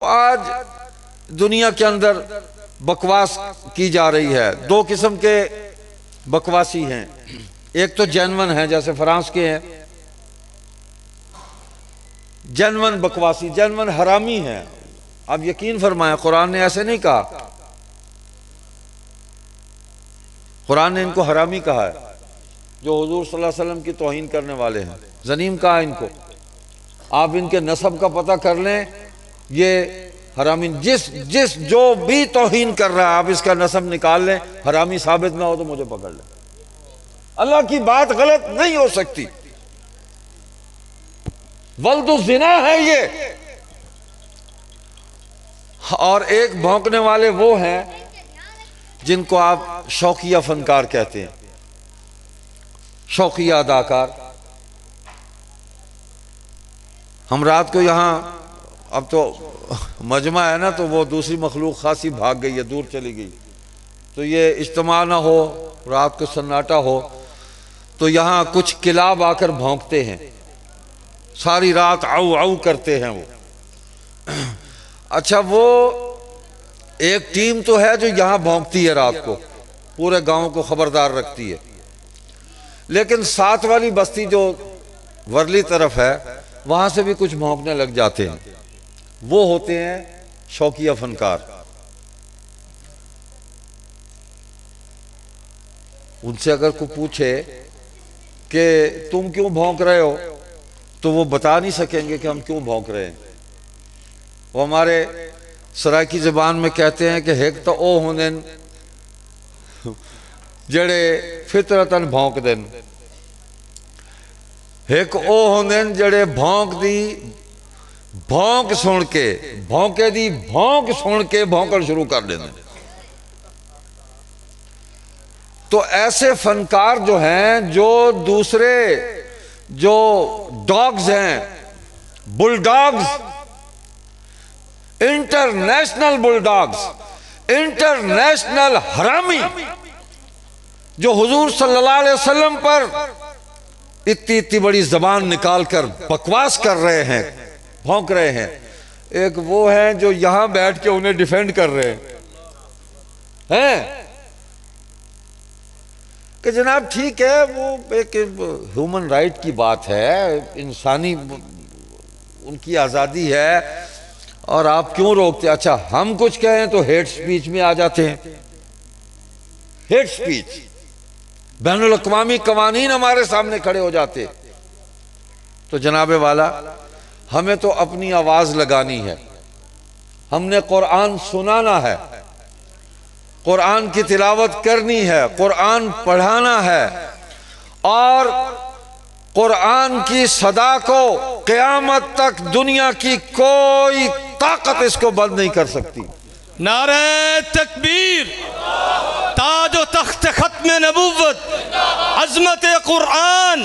آج دنیا کے اندر بکواس کی جا رہی ہے. دو قسم کے بکواسی ہیں. ایک تو جینون ہیں، جیسے فرانس کے ہیں، جینون بکواسی، جینون حرامی ہیں. آپ یقین فرمائیں قرآن نے ایسے نہیں کہا، قرآن نے ان کو حرامی کہا ہے، جو حضور صلی اللہ علیہ وسلم کی توہین کرنے والے ہیں. زنیم کہا ان کو. آپ ان کے نسب کا پتہ کر لیں، یہ حرامی، جس جو بھی توہین کر رہا ہے آپ اس کا نسب نکال لیں، حرامی ثابت نہ ہو تو مجھے پکڑ لیں. اللہ کی بات غلط نہیں ہو سکتی. ولد الزنا ہے یہ. اور ایک بھونکنے والے وہ ہیں جن کو آپ شوقیہ فنکار کہتے ہیں، شوقیہ اداکار. ہم رات کو یہاں، اب تو مجمع ہے نا، تو وہ دوسری مخلوق خاصی بھاگ گئی ہے، دور چلی گئی، تو یہ اجتماع نہ ہو، رات کو سناٹا ہو، تو یہاں کچھ کلاب آ کر بھونکتے ہیں، ساری رات آؤ آؤ کرتے ہیں وہ. اچھا، وہ ایک ٹیم تو ہے جو یہاں بھونکتی ہے رات کو، پورے گاؤں کو خبردار رکھتی ہے، لیکن ساتھ والی بستی جو ورلی طرف ہے وہاں سے بھی کچھ بھونکنے لگ جاتے ہیں. وہ ہوتے ہیں شوقیہ فنکار. ان سے اگر کوئی پوچھے کہ تم کیوں بھونک رہے ہو تو وہ بتا نہیں سکیں گے کہ ہم کیوں بھونک رہے ہیں. وہ ہمارے سرائکی زبان میں کہتے ہیں کہ ہیک تو او ہوندن جڑے فطرتن بھونک دن، ہیک او ہوندن جڑے بھونک دی بھونک سن کے، بھونکے دی بھونک سن کے بھونکن شروع کر دیں. تو ایسے فنکار جو ہیں، جو دوسرے جو ڈاگز ہیں، بل ڈاگز، انٹرنیشنل بل ڈاگز، انٹرنیشنل حرامی، جو حضور صلی اللہ علیہ وسلم پر اتنی بڑی زبان نکال کر بکواس کر رہے ہیں، بھونک رہے ہیں. ایک وہ ہیں جو یہاں بیٹھ کے انہیں ڈیفینڈ کر رہے ہیں کہ جناب ٹھیک ہے، وہ ایک ہیومن رائٹ کی بات ہے، انسانی ان کی آزادی ہے، اور آپ کیوں روکتے؟ اچھا، ہم کچھ کہیں تو ہیٹ سپیچ میں آ جاتے ہیں. ہیٹ سپیچ، بین الاقوامی قوانین ہمارے سامنے کھڑے ہو جاتے. تو جناب والا، ہمیں تو اپنی آواز لگانی ہے، ہم نے قرآن سنانا ہے، قرآن کی تلاوت کرنی ہے، قرآن پڑھانا ہے، اور قرآن کی صدا کو قیامت تک دنیا کی کوئی طاقت اس کو بند نہیں کر سکتی. نعرہ تکبیر، تاج و تخت ختم نبوت، عظمت قرآن.